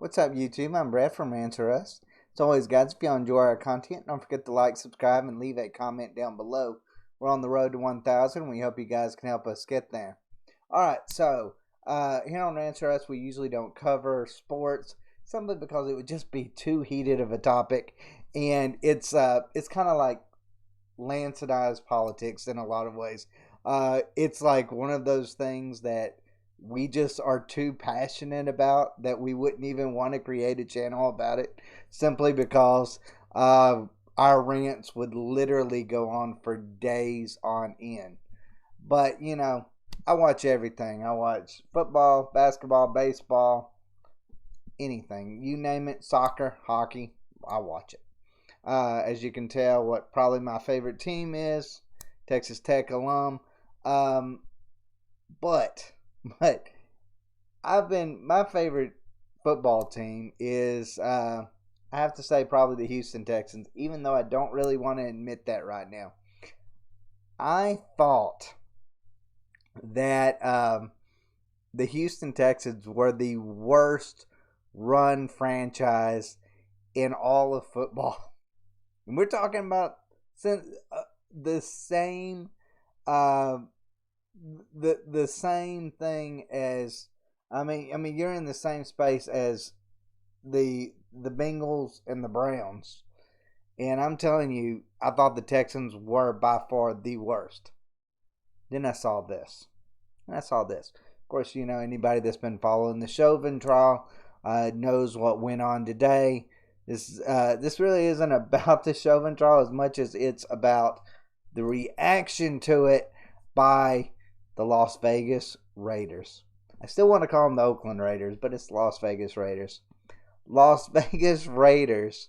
What's up, YouTube? I'm Brett from Rants. As always, guys, if y'all enjoy our content, don't forget to like, subscribe, and leave a comment down below. We're on the road to 1,000. We hope you guys can help us get there. Alright, so here on Rants, we usually don't cover sports simply because it would just be too heated of a topic. And it's kind of like Lance and I's politics in a lot of ways. It's like one of those things that we just are too passionate about that we wouldn't even want to create a channel about it simply because our rants would literally go on for days on end. But, I watch everything. I watch football, basketball, baseball, anything. You name it, soccer, hockey, I watch it. As you can tell, what probably my favorite team is, Texas Tech alum. But my favorite football team is I have to say probably the Houston Texans, even though I don't really want to admit that right now. I thought that the Houston Texans were the worst run franchise in all of football. And we're talking about the same the same thing as I mean you're in the same space as the Bengals and the Browns. And I'm telling you, I thought the Texans were by far the worst. Then I saw this. Of course, anybody that's been following the Chauvin trial knows what went on today. This really isn't about the Chauvin trial as much as it's about the reaction to it by the Las Vegas Raiders. I still want to call them the Oakland Raiders, but it's the Las Vegas Raiders. Las Vegas Raiders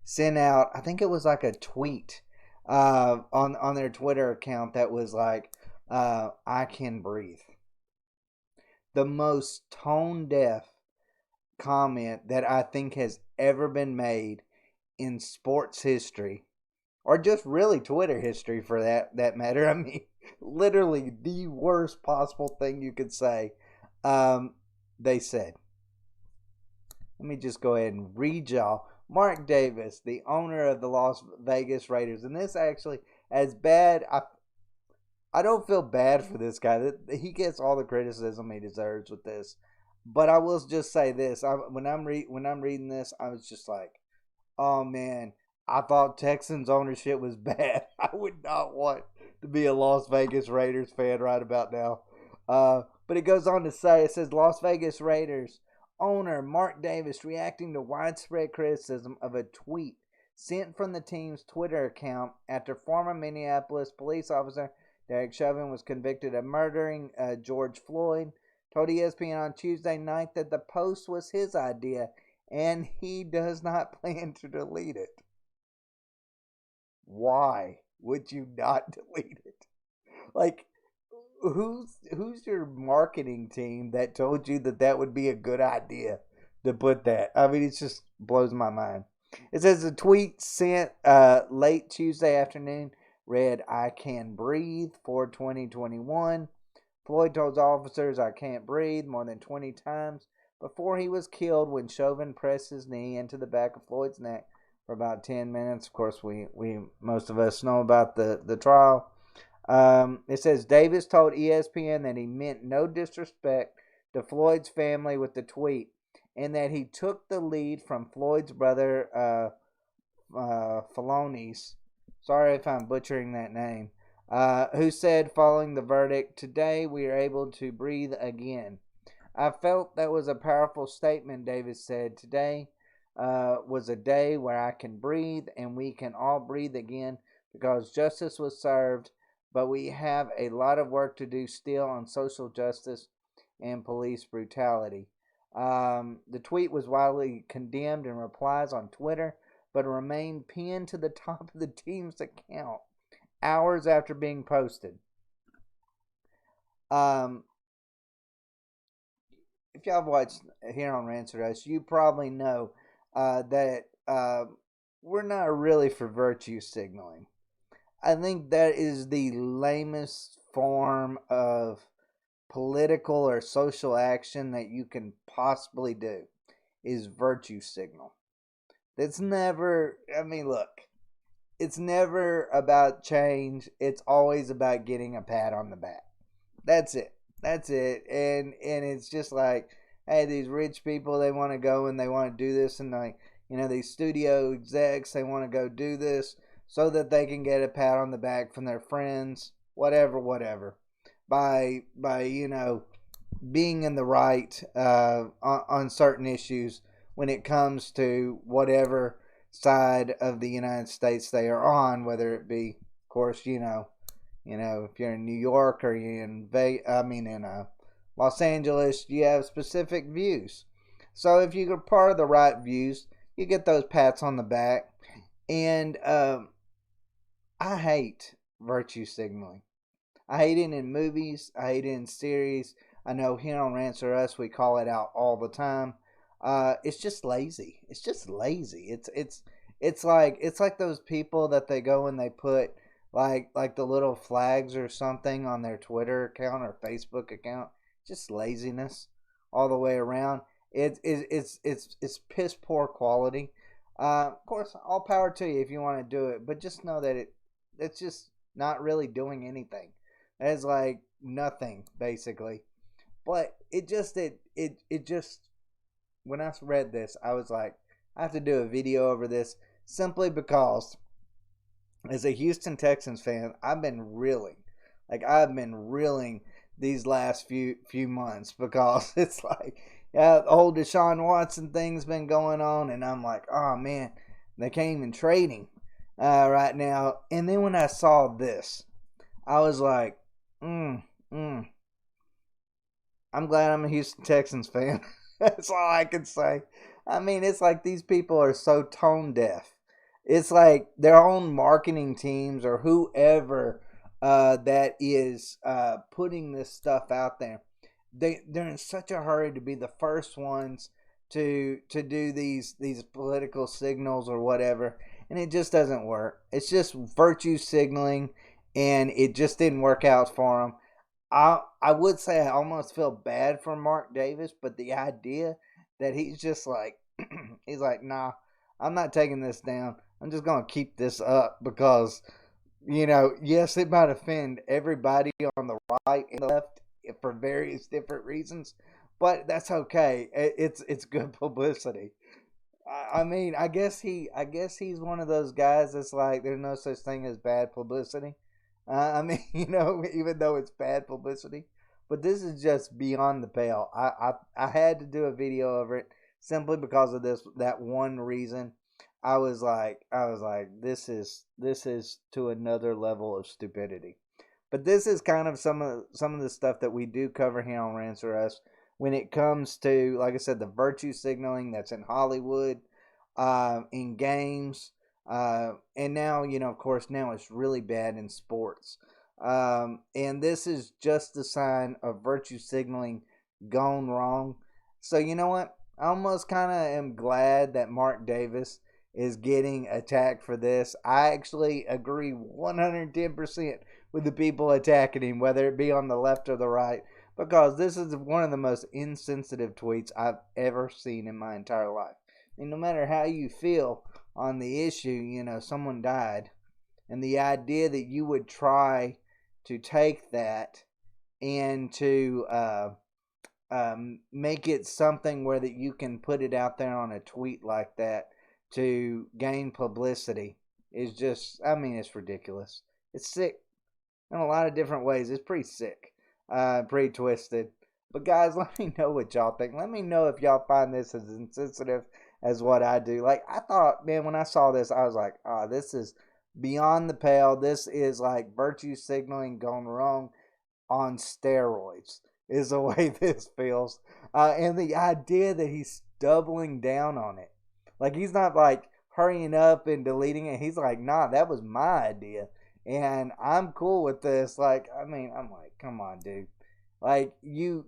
sent out, I think it was like a tweet on their Twitter account that was like, I can breathe. The most tone deaf comment that I think has ever been made in sports history, or just really Twitter history for that matter. I mean, literally the worst possible thing you could say. They said, let me just go ahead and read y'all. Mark Davis, the owner of the Las Vegas Raiders, and this actually, as bad, I don't feel bad for this guy. He gets all the criticism he deserves with this. But I will just say this: when I'm reading this, I was just like, "Oh man, I thought Texans ownership was bad. I would not want to be a Las Vegas Raiders fan right about now." But it goes on to say, it says Las Vegas Raiders owner Mark Davis reacting to widespread criticism of a tweet sent from the team's Twitter account after former Minneapolis police officer Derek Chauvin was convicted of murdering George Floyd. Told ESPN on Tuesday night that the post was his idea and he does not plan to delete it. Why would you not delete it? Like, who's your marketing team that told you that would be a good idea to put that? I mean, it just blows my mind. It says the tweet sent late Tuesday afternoon read, "I can breathe for 2021. Floyd told officers, 'I can't breathe,' more than 20 times before he was killed when Chauvin pressed his knee into the back of Floyd's neck for about 10 minutes. Of course, we most of us know about the trial. It says Davis told ESPN that he meant no disrespect to Floyd's family with the tweet, and that he took the lead from Floyd's brother, Filoni's. Sorry if I'm butchering that name. Who said following the verdict, "Today we are able to breathe again." "I felt that was a powerful statement," Davis said. "Today was a day where I can breathe and we can all breathe again because justice was served, but we have a lot of work to do still on social justice and police brutality." The tweet was widely condemned in replies on Twitter, but remained pinned to the top of the team's account hours after being posted. If y'all have watched here on Rants, you probably know that we're not really for virtue signaling. I think that is the lamest form of political or social action that you can possibly do. is virtue signal. It's never, I mean, look, it's never about change. It's always about getting a pat on the back. That's it. That's it. And it's just like, hey, these rich people, they want to go and they want to do this, and like, these studio execs, they want to go do this so that they can get a pat on the back from their friends, whatever, by being in the right on certain issues when it comes to whatever side of the United States they are on, whether it be, of course, if you're in New York or you're in Los Angeles, you have specific views. So if you're part of the right views, you get those pats on the back. And I hate virtue signaling. I hate it in movies. I hate it in series. I know here on Rants or Us, we call it out all the time. It's just lazy. It's just lazy. It's like those people that they go and they put like the little flags or something on their Twitter account or Facebook account. Just laziness all the way around. It's piss poor quality. Of course, all power to you if you want to do it, but just know that it's just not really doing anything. It's like nothing basically. But it just when I read this, I was like, I have to do a video over this simply because as a Houston Texans fan, I've been reeling these last few months because it's like, yeah, the whole Deshaun Watson thing's been going on, and I'm like, oh man, they can't even trade him right now. And then when I saw this, I was like, I'm glad I'm a Houston Texans fan. That's all I can say. I mean, it's like these people are so tone deaf. It's like their own marketing teams or whoever that is putting this stuff out there. They're in such a hurry to be the first ones to do these political signals or whatever, and it just doesn't work. It's just virtue signaling, and it just didn't work out for them. I would say I almost feel bad for Mark Davis, but the idea that he's just like he's like, nah, I'm not taking this down. I'm just gonna keep this up because yes, it might offend everybody on the right and the left for various different reasons, but that's okay. It's good publicity. I mean, I guess he's one of those guys that's like there's no such thing as bad publicity. I mean, even though it's bad publicity, but this is just beyond the pale. I had to do a video of it simply because of that one reason. I was like, this is to another level of stupidity. But this is kind of some of the stuff that we do cover here on Rancer Us when it comes to, like I said, the virtue signaling that's in Hollywood, in games, and now of course, now it's really bad in sports. And this is just a sign of virtue signaling gone wrong. So you know what? I almost kind of am glad that Mark Davis is getting attacked for this. I actually agree 110% with the people attacking him, whether it be on the left or the right, because this is one of the most insensitive tweets I've ever seen in my entire life. And no matter how you feel on the issue, someone died, and the idea that you would try to take that and to make it something where that you can put it out there on a tweet like that to gain publicity is just, I mean, it's ridiculous. It's sick in a lot of different ways. It's pretty sick, pretty twisted. But guys, let me know what y'all think. Let me know if y'all find this as insensitive as what I do. Like, I thought, man, when I saw this, I was like, oh, this is beyond the pale. This is like virtue signaling gone wrong on steroids, is the way this feels. And the idea that he's doubling down on it. Like, he's not like hurrying up and deleting it. He's like, nah, that was my idea. And I'm cool with this. Like, I mean, I'm like, come on, dude. Like, you're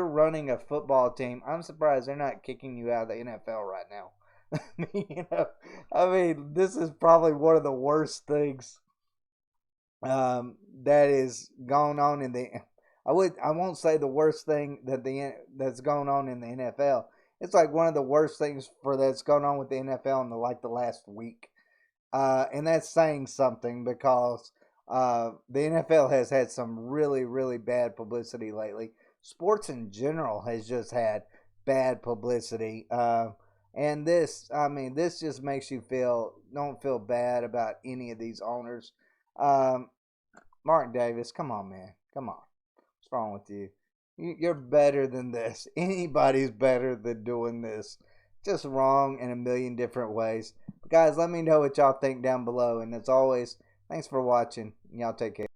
running a football team. I'm surprised they're not kicking you out of the NFL right now. I mean, this is probably one of the worst things that is going on in the. I won't say the worst thing that's going on in the NFL. It's like one of the worst things for that's going on with the NFL in the last week. And that's saying something because the NFL has had some really, really bad publicity lately. Sports in general has just had bad publicity. And this, I mean, this just makes you don't feel bad about any of these owners. Um, Mark Davis, come on, man. Come on. What's wrong with you? You're better than this. Anybody's better than doing this. Just wrong in a million different ways. But guys, let me know what y'all think down below. And as always, thanks for watching. Y'all take care.